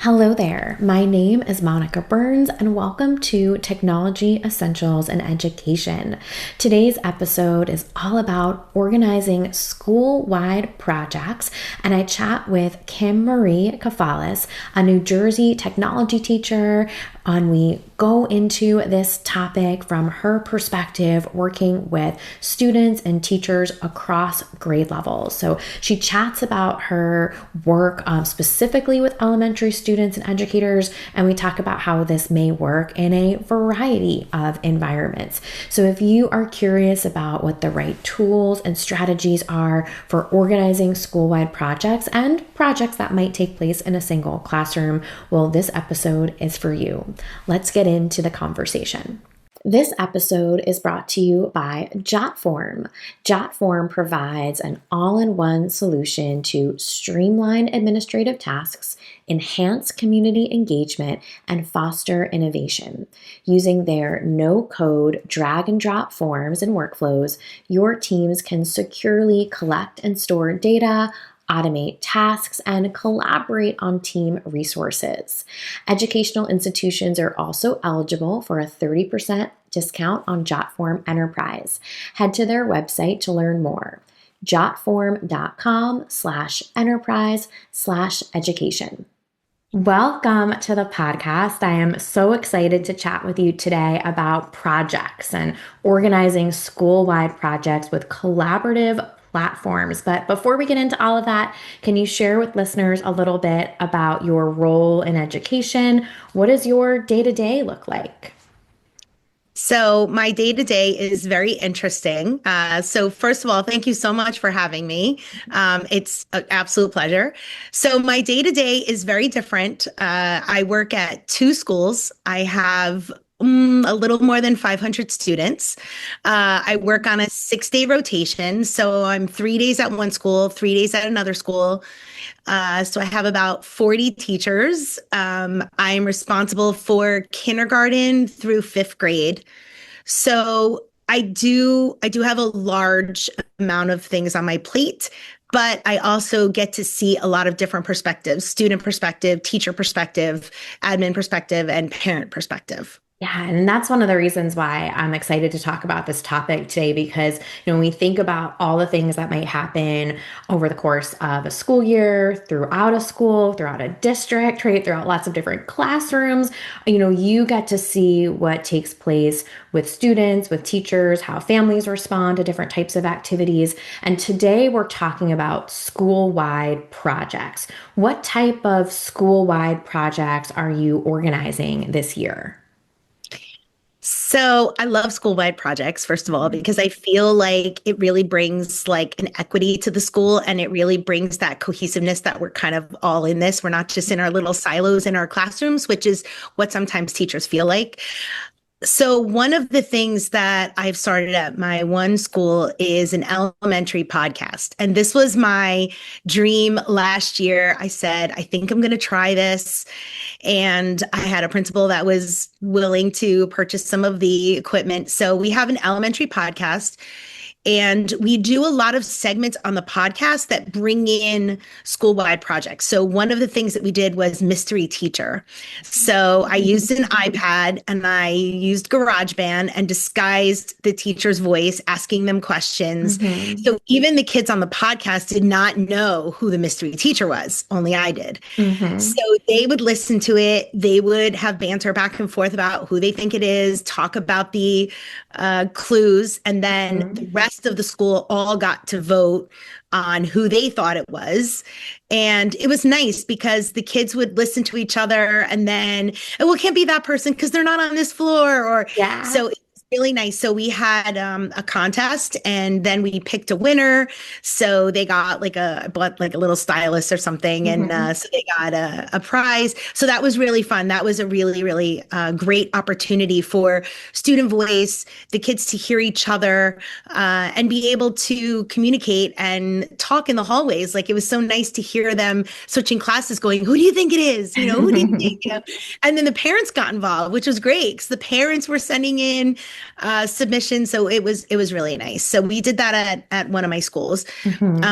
Hello there. My name is Monica Burns, and welcome to Technology Essentials in Education. Today's episode is all about organizing school-wide projects, and I chat with Kim Marie Kefalas, a New Jersey technology teacher, and we go into this topic from her perspective, working with students and teachers across grade levels. So she chats about her work specifically with elementary students and educators, and we talk about how this may work in a variety of environments. So if you are curious about what the right tools and strategies are for organizing school-wide projects and projects that might take place in a single classroom, well, this episode is for you. Let's get into the conversation. This episode is brought to you by Jotform. Jotform provides an all-in-one solution to streamline administrative tasks, enhance community engagement, and foster innovation. Using their no-code drag-and-drop forms and workflows, your teams can securely collect and store data, automate tasks, and collaborate on team resources. Educational institutions are also eligible for a 30% discount on Jotform Enterprise. Head to their website to learn more. Jotform.com/enterprise/education. Welcome to the podcast. I am so excited to chat with you today about projects and organizing school-wide projects with collaborative platforms. But before we get into all of that, can you share with listeners a little bit about your role in education? What does your day-to-day look like? So my day-to-day is very interesting. So first of all, thank you so much for having me. It's an absolute pleasure. So my day-to-day is very different. I work at two schools. I have a little more than 500 students. I work on a 6-day rotation. So I'm 3 days at one school, 3 days at another school. So I have about 40 teachers. I'm responsible for kindergarten through 5th grade. So I do have a large amount of things on my plate, but I also get to see a lot of different perspectives: student perspective, teacher perspective, admin perspective, and parent perspective. Yeah, and that's one of the reasons why I'm excited to talk about this topic today, because when we think about all the things that might happen over the course of a school year, throughout a school, throughout a district, right, throughout lots of different classrooms, you get to see what takes place with students, with teachers, how families respond to different types of activities. And today we're talking about school-wide projects. What type of school-wide projects are you organizing this year? So I love school-wide projects, first of all, because I feel like it really brings like an equity to the school, and it really brings that cohesiveness that we're kind of all in this. We're not just in our little silos in our classrooms, which is what sometimes teachers feel like. So one of the things that I've started at my one school is an elementary podcast. And this was my dream last year. I said, I think I'm going to try this. And I had a principal that was willing to purchase some of the equipment. So we have an elementary podcast. And we do a lot of segments on the podcast that bring in school-wide projects. So one of the things that we did was mystery teacher. So I used an iPad and I used GarageBand and disguised the teacher's voice, asking them questions. Mm-hmm. So even the kids on the podcast did not know who the mystery teacher was. Only I did. Mm-hmm. So they would listen to it. They would have banter back and forth about who they think it is, talk about the clues, and then mm-hmm. the rest of the school all got to vote on who they thought it was. And it was nice because the kids would listen to each other and then, well, it can't be that person because they're not on this floor. Or yeah. So it's really nice. So we had a contest, and then we picked a winner. So they got like a little stylus or something. Mm-hmm. And so they got a prize. So that was really fun. That was a really, really great opportunity for student voice, the kids to hear each other and be able to communicate and talk in the hallways. Like, it was so nice to hear them switching classes going, who do you think it is? Who do you think? And then the parents got involved, which was great because the parents were sending in submissions. So it was really nice. So we did that at one of my schools. Hmm.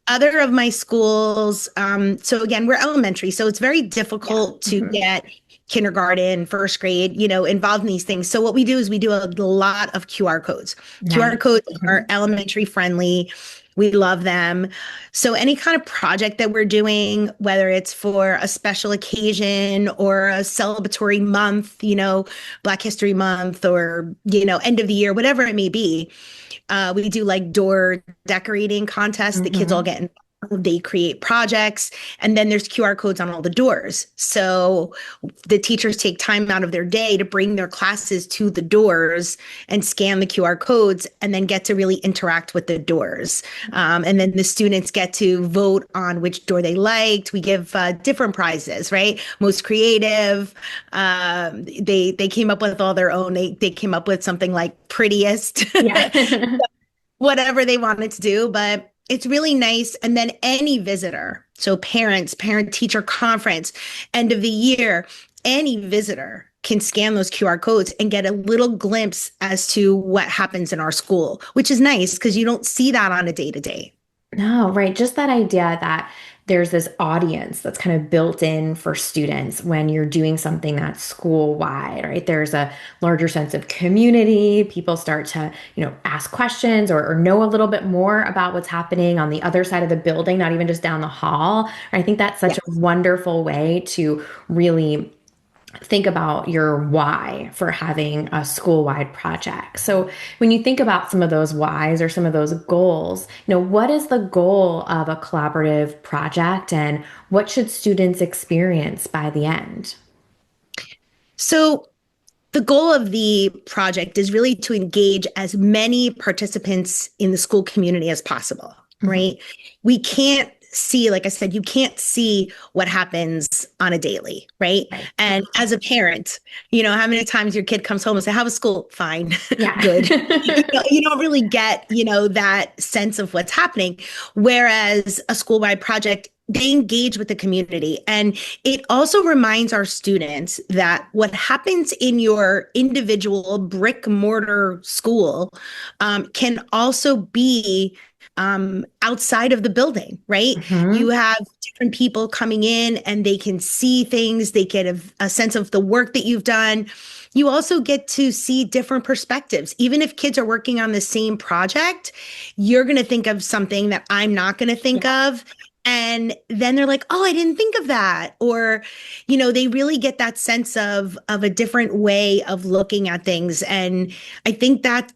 Other of my schools, so again, we're elementary, so it's very Yeah. difficult to Hmm. get kindergarten, first grade, involved in these things. So what we do is we do a lot of QR codes. QR Nice. codes Hmm. are elementary friendly. We love them. So any kind of project that we're doing, whether it's for a special occasion or a celebratory month, Black History Month or, end of the year, whatever it may be, we do like door decorating contests. The kids all Hmm. get involved. They create projects, and then there's QR codes on all the doors. So the teachers take time out of their day to bring their classes to the doors and scan the QR codes, and then get to really interact with the doors. And then the students get to vote on which door they liked. We give different prizes, right? Most creative. They came up with all their own. They came up with something like prettiest. Yeah. Whatever they wanted to do, but it's really nice. And then any visitor, so parents, parent teacher conference, end of the year, any visitor can scan those QR codes and get a little glimpse as to what happens in our school, which is nice because you don't see that on a day to day. No, right. Just that idea that there's this audience that's kind of built in for students when you're doing something that's school wide, right? There's a larger sense of community. People start to, ask questions or know a little bit more about what's happening on the other side of the building, not even just down the hall. I think that's such a Yes. wonderful way to really think about your why for having a school-wide project. So when you think about some of those whys or some of those goals, what is the goal of a collaborative project and what should students experience by the end? So the goal of the project is really to engage as many participants in the school community as possible, Mhm. right? We can't see, like I said, you can't see what happens on a daily, right? Right. And as a parent, how many times your kid comes home and say, "How was school?" "Fine." Yeah. "Good." You don't really get, that sense of what's happening. Whereas a school-wide project, they engage with the community. And it also reminds our students that what happens in your individual brick mortar school can also be outside of the building, right? You Hmm. have different people coming in and they can see things, they get a sense of the work that you've done. You also get to see different perspectives. Even if kids are working on the same project, you're going to think of something that I'm not going to think Yeah. of. And then they're like, "Oh, I didn't think of that." Or, they really get that sense of a different way of looking at things. And I think that's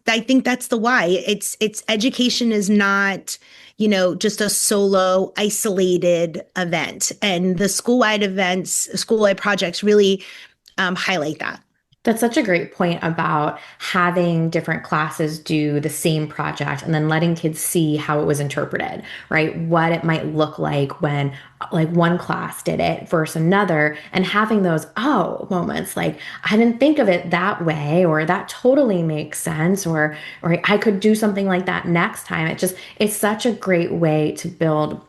the why. It's education is not, just a solo isolated event. And the school-wide events, school-wide projects really highlight that. That's such a great point about having different classes do the same project and then letting kids see how it was interpreted, right? What it might look like when like one class did it versus another and having those moments like I didn't think of it that way or that totally makes sense or I could do something like that next time. It's such a great way to build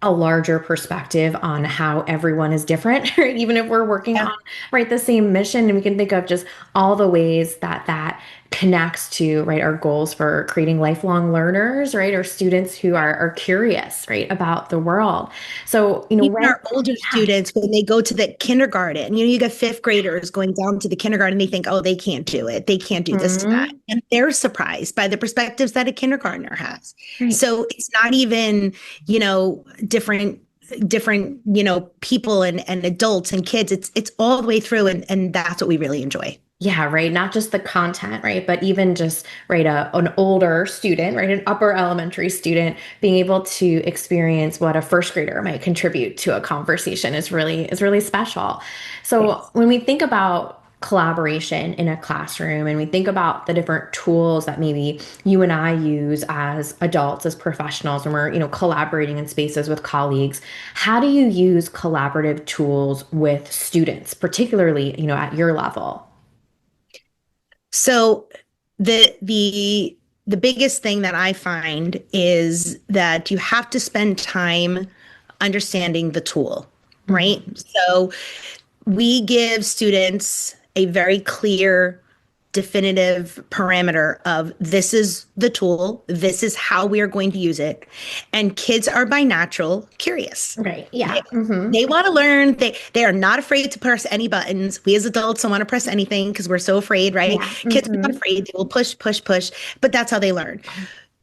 a larger perspective on how everyone is different, right? Even if we're working Yeah. on right the same mission, and we can think of just all the ways that connects to right our goals for creating lifelong learners, right? Or students who are curious, right, about the world. So, Even when our older yeah. students, when they go to the kindergarten, you get fifth graders going down to the kindergarten, they think, "Oh, they can't do it. They can't do this to that." Mhm. And they're surprised by the perspectives that a kindergartner has. Right. So it's not even, different, people and adults and kids. It's all the way through. And that's what we really enjoy. Yeah, right. Not just the content, right? But even just, right, an older student, right, an upper elementary student being able to experience what a first grader might contribute to a conversation is really special. So Yes. when we think about collaboration in a classroom and we think about the different tools that maybe you and I use as adults, as professionals, when we're, collaborating in spaces with colleagues, how do you use collaborative tools with students, particularly, at your level? So the biggest thing that I find is that you have to spend time understanding the tool, right? So we give students a very clear definitive parameter of this is the tool, this is how we are going to use it. And kids are by natural curious. Right. Yeah. They want to learn. They are not afraid to press any buttons. We as adults don't want to press anything because we're so afraid, right? Yeah. Kids are not afraid. They will push, push, push, but that's how they learn.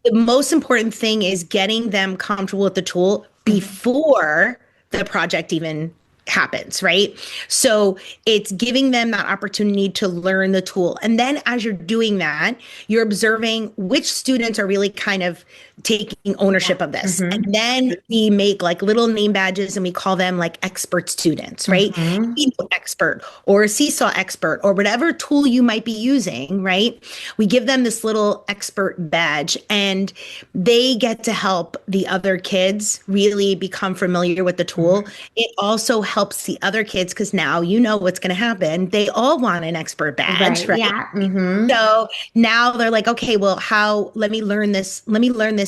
The most important thing is getting them comfortable with the tool before the project even happens, right? So it's giving them that opportunity to learn the tool. And then as you're doing that, you're observing which students are really kind of taking ownership of this. And then we make like little name badges and we call them like expert students, right? Keynote expert or seesaw expert or whatever tool you might be using, right? We give them this little expert badge and they get to help the other kids really become familiar with the tool. It also helps the other kids because now you know what's going to happen. They all want an expert badge, right? Yeah. So now they're like, okay, well, let me learn this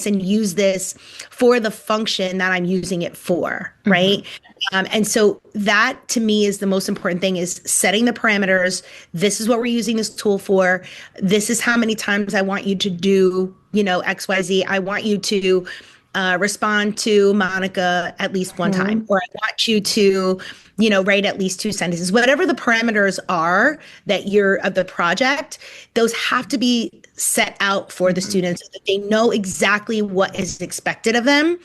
and use this for the function that I'm using it for, right? And so that to me is the most important thing is setting the parameters. This is what we're using this tool for. This is how many times I want you to do, X, Y, Z. I want you to respond to Monica at least one time, or I want you to, write at least 2 sentences. Whatever the parameters are that you're of the project, those have to be set out for the students so that they know exactly what is expected of them.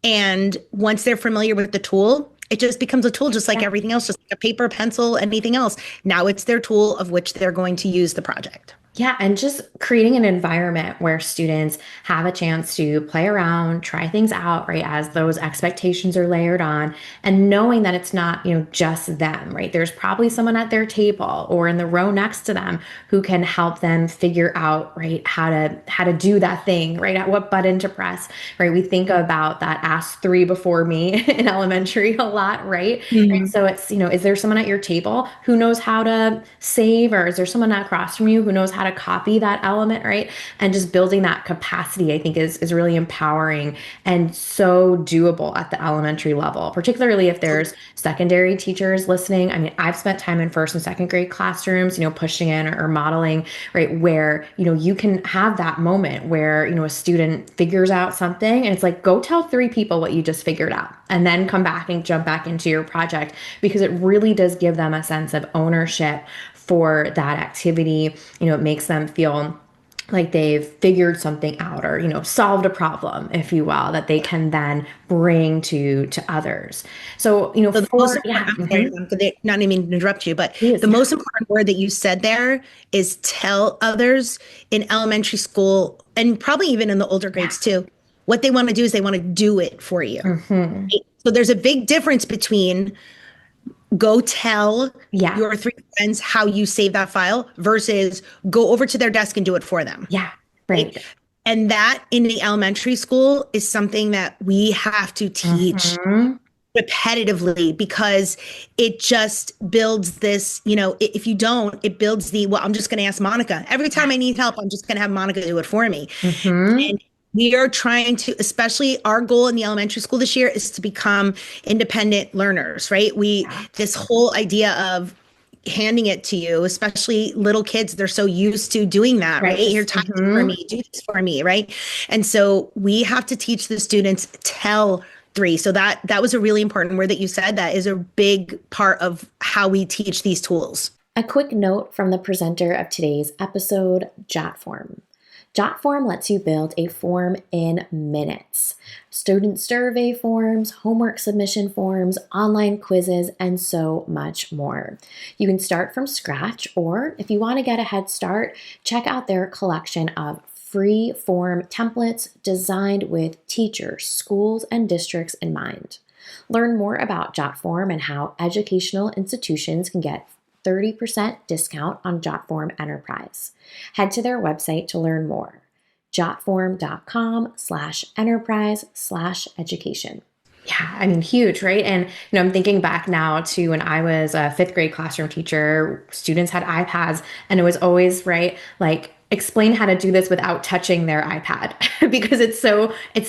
And once they're familiar with the tool, it just becomes a tool just like everything else, just like a paper, pencil, anything else. Now it's their tool of which they're going to use the project. Yeah, and just creating an environment where students have a chance to play around, try things out, right, as those expectations are layered on, and knowing that it's not, just them, right? There's probably someone at their table or in the row next to them who can help them figure out, right, how to do that thing, right, at what button to press, right? We think about that ask 3 before me in elementary a lot, right? And so it's, is there someone at your table who knows how to save, or is there someone across from you who knows how to copy that element, right? And just building that capacity, I think is really empowering and so doable at the elementary level, particularly if there's secondary teachers listening. I mean, I've spent time in first and second grade classrooms, pushing in or modeling, right? Where, you can have that moment where, a student figures out something and it's like, go tell 3 people what you just figured out and then come back and jump back into your project, because it really does give them a sense of ownership for that activity. It makes them feel like they've figured something out or, solved a problem, if you will, that they can then bring to others. So, not even interrupt you, but the most important word that you said there is tell others in elementary school and probably even in the older grades too. What they want to do is they want to do it for you. So there's a big difference between go tell your 3 friends how you save that file versus go over to their desk and do it for them. Yeah, right. And that in the elementary school is something that we have to teach repetitively, because it just builds this, if you don't, it builds I'm just going to ask Monica. Every time I need help, I'm just going to have Monica do it for me. And we are trying to, especially our goal in the elementary school this year is to become independent learners, right? This whole idea of handing it to you, especially little kids, they're so used to doing that, right? Here, type it for me, do this for me, right? And so we have to teach the students tell 3. So that was a really important word that you said. That is a big part of how we teach these tools. A quick note from the presenter of today's episode, Jotform. Jotform lets you build a form in minutes. Student survey forms, homework submission forms, online quizzes, and so much more. You can start from scratch, or if you want to get a head start, check out their collection of free form templates designed with teachers, schools, and districts in mind. Learn more about Jotform and how educational institutions can get 30% discount on Jotform Enterprise. Head to their website to learn more. Jotform.com/enterprise/education. Yeah, I mean, huge, right? And, I'm thinking back now to when I was a 5th grade classroom teacher, students had iPads, and it was always, right, like explain how to do this without touching their iPad because it's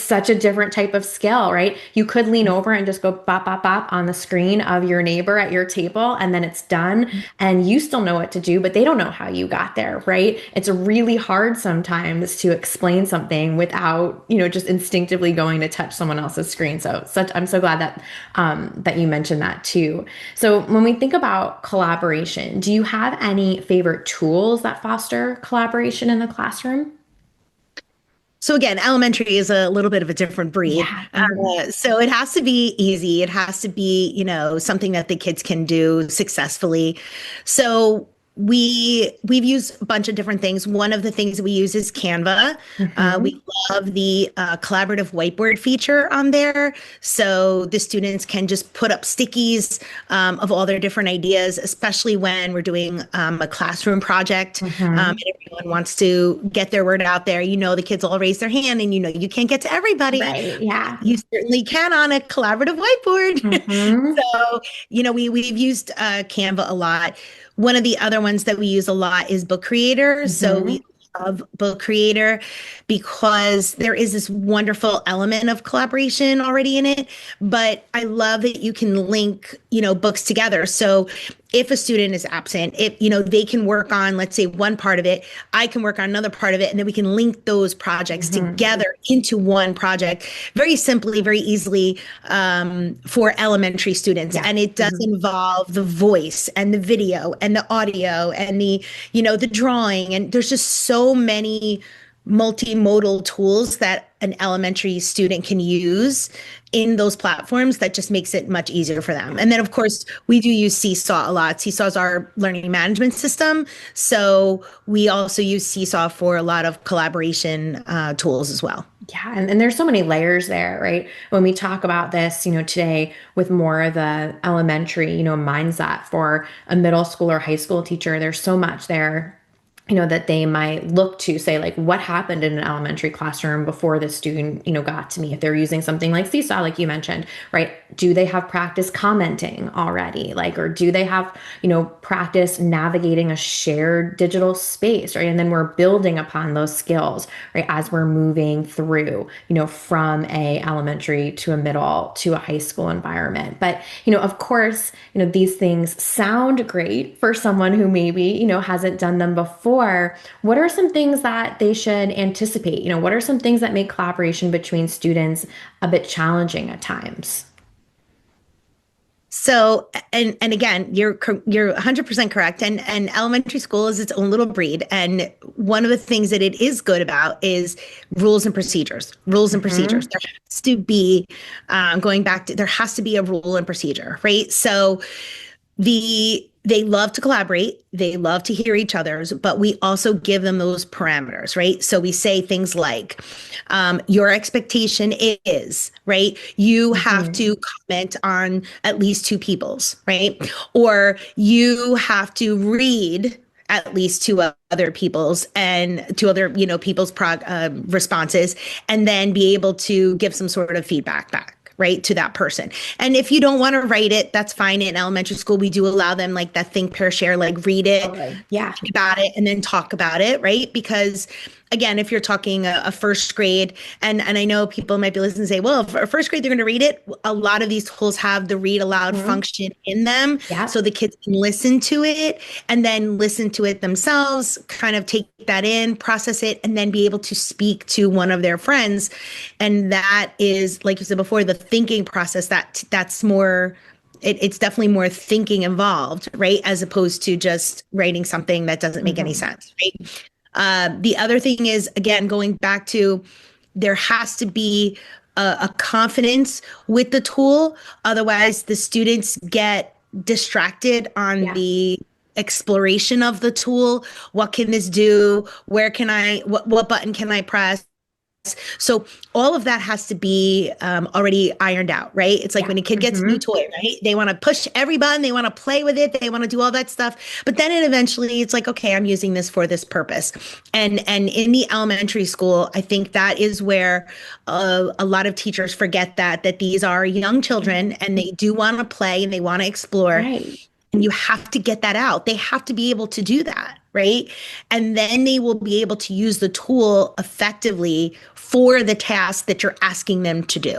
such a different type of skill, right? You could lean over and just go bop bop bop on the screen of your neighbor at your table and then it's done and you still know what to do, but they don't know how you got there, right? It's really hard sometimes to explain something without, just instinctively going to touch someone else's screen. I'm so glad that that you mentioned that too. So when we think about collaboration, do you have any favorite tools that foster collaboration in the classroom? So again, elementary is a little bit of a different breed. Yeah. So it has to be easy. It has to be, something that the kids can do successfully. So we've used a bunch of different things. One of the things that we use is Canva. Hmm. We love the collaborative whiteboard feature on there. So the students can just put up stickies of all their different ideas, especially when we're doing a classroom project and Hmm. everyone wants to get their word out there. The kids all raise their hand and you can't get to everybody. Right. Yeah. You certainly can on a collaborative whiteboard. Hmm. So, we've used Canva a lot. One of the other ones that we use a lot is Book Creator. So we Hmm. love Book Creator because there is this wonderful element of collaboration already in it. But I love that you can link, books together. So if a student is absent, if they can work on, let's say, one part of it, I can work on another part of it, and then we can link those projects Hmm. together into one project very simply, very easily for elementary students. Yeah. And it does Hmm. involve the voice and the video and the audio and the drawing. And there's just so many multimodal tools that an elementary student can use in those platforms that just makes it much easier for them. And then, of course, we do use Seesaw a lot. Seesaw is our learning management system. So we also use Seesaw for a lot of collaboration tools as well. Yeah, and there's so many layers there, right? When we talk about this, today with more of the elementary, mindset for a middle school or high school teacher, there's so much there that they might look to say, like, what happened in an elementary classroom before the student, got to me. If they're using something like Seesaw, like you mentioned, right? Do they have practice commenting already? Like, or do they have, practice navigating a shared digital space, right? And then we're building upon those skills, right? As we're moving through, from a elementary to a middle to a high school environment. But, of course, these things sound great for someone who maybe, hasn't done them before. What are some things that they should anticipate? What are some things that make collaboration between students a bit challenging at times? So, and again, you're 100% correct. And elementary school is its own little breed. And one of the things that it is good about is rules and procedures. Rules and procedures. Hmm. There has to be going back to there has to be a rule and procedure, right? So they love to collaborate, they love to hear each other's, but we also give them those parameters, right? So we say things like your expectation is, right, you have Hmm. to comment on at least two people's, right, or you have to read at least two other people's and two other people's responses, and then be able to give some sort of feedback back, right, to that person. And if you don't want to write it, that's fine. In elementary school, we do allow them like that think, pair, share, like read it, Totally. Yeah. think about it, and then talk about it, right? Because again, if you're talking a first grade, and I know people might be listening and say, well, for first grade, they're going to read it. A lot of these tools have the read aloud Hmm. function in them. Yeah. So the kids can listen to it and then listen to it themselves, kind of take that in, process it, and then be able to speak to one of their friends. And that is, like you said before, the thinking process that's more it's definitely more thinking involved, right? As opposed to just writing something that doesn't make any Hmm. sense, right? The other thing is, again, going back to there has to be a confidence with the tool. Otherwise, the students get distracted on Yeah. the exploration of the tool. What can this do? Where can what button can I press? So all of that has to be already ironed out, right? It's like Yeah. when a kid gets a new Hmm. toy, right? They want to push every button, they want to play with it, they want to do all that stuff. But then eventually it's like, okay, I'm using this for this purpose. And in the elementary school, I think that is where a lot of teachers forget that these are young children and they do want to play and they want to explore. Right. And you have to get that out. They have to be able to do that. right? And then they will be able to use the tool effectively for the task that you're asking them to do.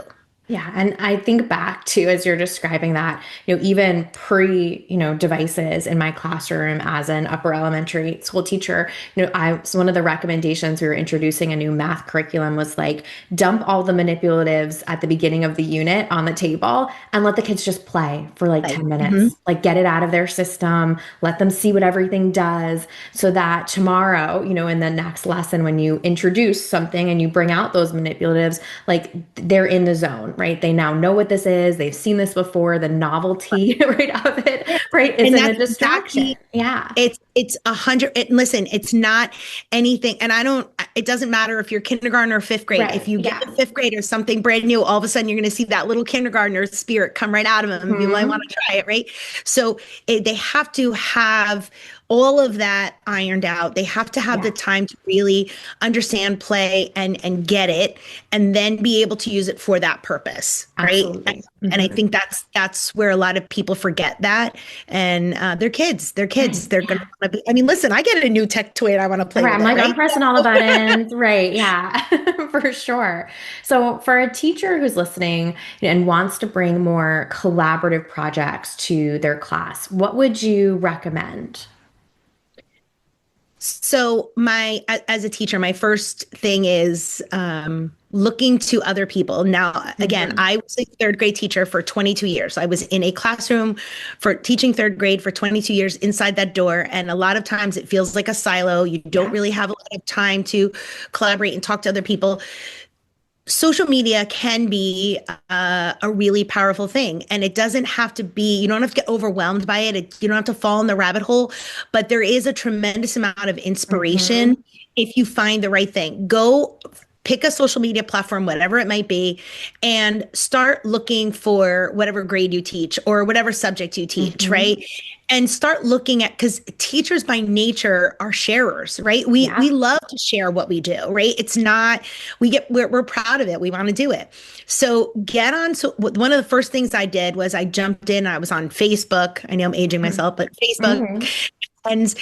Yeah. And I think back to, as you're describing that, even pre, devices in my classroom as an upper elementary school teacher, so one of the recommendations we were introducing a new math curriculum was like, dump all the manipulatives at the beginning of the unit on the table and let the kids just play for like 10 minutes, like get it out of their system, let them see what everything does so that tomorrow, in the next lesson, when you introduce something and you bring out those manipulatives, like they're in the zone. Right? They now know what this is. They've seen this before. The novelty, right, of it, right, isn't a distraction. Yeah. It's 100. Listen, it's not anything. And it doesn't matter if you're kindergarten or fifth grade. Right. If you get a fifth grader something brand new, all of a sudden you're going to see that little kindergartner spirit come right out of them and be like, I want to try it. Right. So they have to have all of that ironed out. They have to have the time to really understand, play, and get it, and then be able to use it for that purpose, right? And I think that's where a lot of people forget that. And they're kids. They're kids. They're going to want to be. I mean, listen, I get a new tech toy and I want to play with I'm it, like, right? I'm pressing all the buttons. Right. Yeah, for sure. So for a teacher who's listening and wants to bring more collaborative projects to their class, what would you recommend? So as a teacher, my first thing is looking to other people. Now, again, I was a third grade teacher for 22 years. I was in a classroom for teaching third grade for 22 years inside that door. And a lot of times it feels like a silo. You don't really have a lot of time to collaborate and talk to other people. Social media can be a really powerful thing, and it doesn't have to be, you don't have to get overwhelmed by it. You don't have to fall in the rabbit hole, but there is a tremendous amount of inspiration if you find the right thing. Go pick a social media platform, whatever it might be, and start looking for whatever grade you teach or whatever subject you teach, right? And start looking at, because teachers by nature are sharers, right? We love to share what we do, right? It's not, we're proud of it. We want to do it. So get on. So one of the first things I did was I jumped in. I was on Facebook. I know I'm aging myself, but Facebook. And,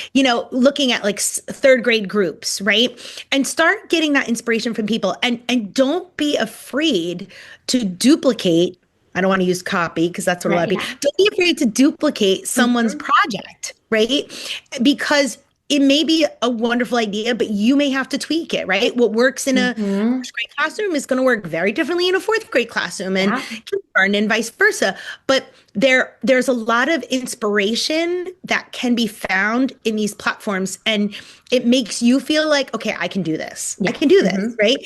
looking at like third grade groups, right? And start getting that inspiration from people, and don't be afraid to duplicate. I don't want to use copy because that's what a lot of people, don't be afraid to duplicate someone's project, right? Because it may be a wonderful idea, but you may have to tweak it, right? What works in a first grade classroom is going to work very differently in a fourth grade classroom and kindergarten and vice versa. But there's a lot of inspiration that can be found in these platforms, and it makes you feel like, okay, I can do this. I can do this, right?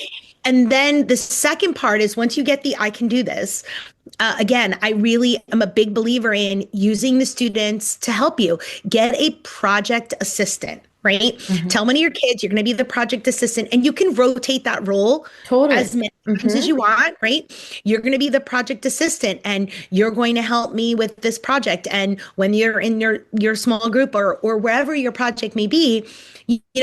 And then the second part is, once you get the I can do this, again, I really am a big believer in using the students to help you. Get a project assistant, right? Tell one of your kids you're going to be the project assistant, and you can rotate that role as many times as you want, right? You're going to be the project assistant, and you're going to help me with this project. And when you're in your small group or wherever your project may be,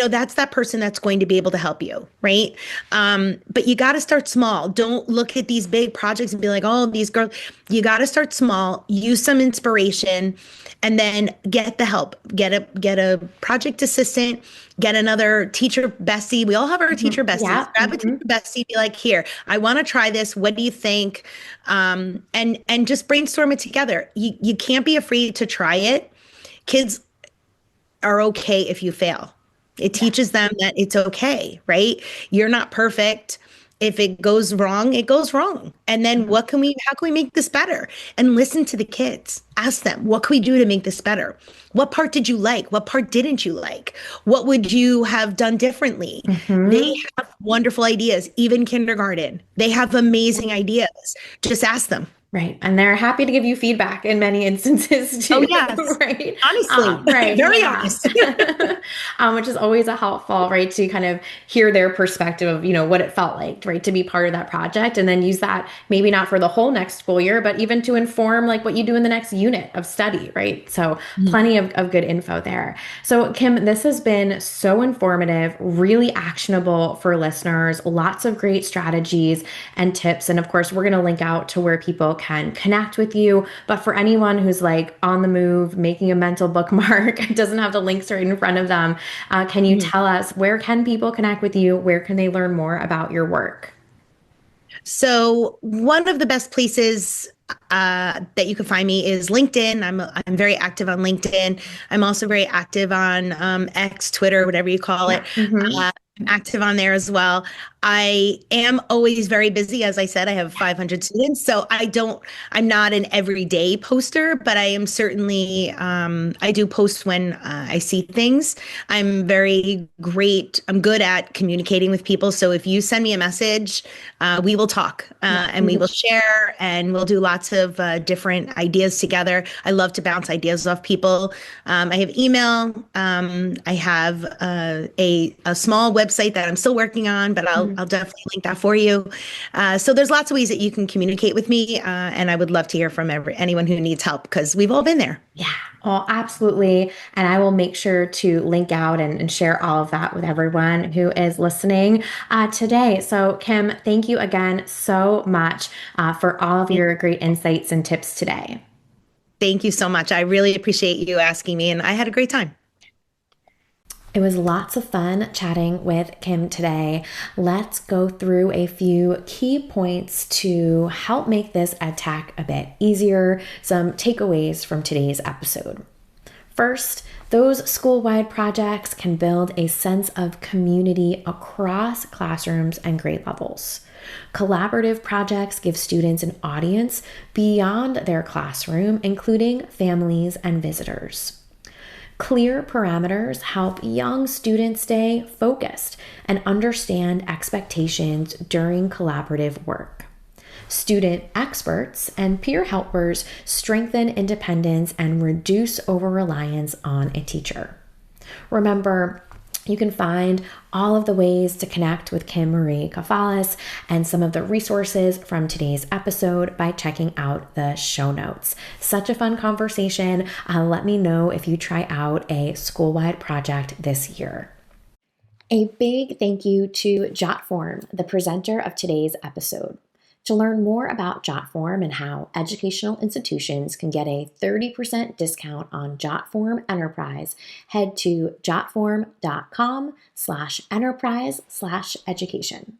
that's that person that's going to be able to help you, right? But you got to start small. Don't look at these big projects and be like, oh, these girls. You got to start small, use some inspiration, and then get the help. Get a project assistant, get another teacher bestie. We all have our teacher besties. Grab a teacher bestie, be like, here, I want to try this. What do you think? And just brainstorm it together. You can't be afraid to try it. Kids are okay if you fail. It teaches them that it's okay, right? You're not perfect. If it goes wrong, it goes wrong. And then how can we make this better? And listen to the kids. Ask them, what can we do to make this better? What part did you like? What part didn't you like? What would you have done differently? They have wonderful ideas, even kindergarten. They have amazing ideas. Just ask them. Right. And they're happy to give you feedback in many instances too. Oh, yes. Right. Honestly. Right. Very honest. Which is always a helpful, right, to kind of hear their perspective of, what it felt like, right, to be part of that project, and then use that maybe not for the whole next school year, but even to inform like what you do in the next unit of study, right? So plenty of good info there. So Kim, this has been so informative, really actionable for listeners, lots of great strategies and tips. And of course, we're going to link out to where people can connect with you. But for anyone who's like on the move, making a mental bookmark, doesn't have the links right in front of them, can you Mhm. tell us where can people connect with you? Where can they learn more about your work? So one of the best places that you can find me is LinkedIn. I'm very active on LinkedIn. I'm also very active on X, Twitter, whatever you call Yeah. it. Hmm. I'm active on there as well. I am always very busy. As I said, I have 500 students, so I'm not an everyday poster, but I am certainly, I do post when I see things. I'm good at communicating with people. So if you send me a message, we will talk Yeah. and we will share and we'll do lots of different ideas together. I love to bounce ideas off people. I have email. I have a small website that I'm still working on, but Mhm. I'll definitely link that for you. So there's lots of ways that you can communicate with me, and I would love to hear from anyone who needs help because we've all been there. Yeah, well, absolutely. And I will make sure to link out and share all of that with everyone who is listening today. So, Kim, thank you again so much for all of your great insights and tips today. Thank you so much. I really appreciate you asking me, and I had a great time. It was lots of fun chatting with Kim today. Let's go through a few key points to help make this attack a bit easier, some takeaways from today's episode. First, those school-wide projects can build a sense of community across classrooms and grade levels. Collaborative projects give students an audience beyond their classroom, including families and visitors. Clear parameters help young students stay focused and understand expectations during collaborative work. Student experts and peer helpers strengthen independence and reduce over-reliance on a teacher. Remember, you can find all of the ways to connect with Kim Marie Kefalas and some of the resources from today's episode by checking out the show notes. Such a fun conversation. Let me know if you try out a school-wide project this year. A big thank you to Jotform, the presenter of today's episode. To learn more about Jotform and how educational institutions can get a 30% discount on Jotform Enterprise, head to jotform.com/enterprise/education.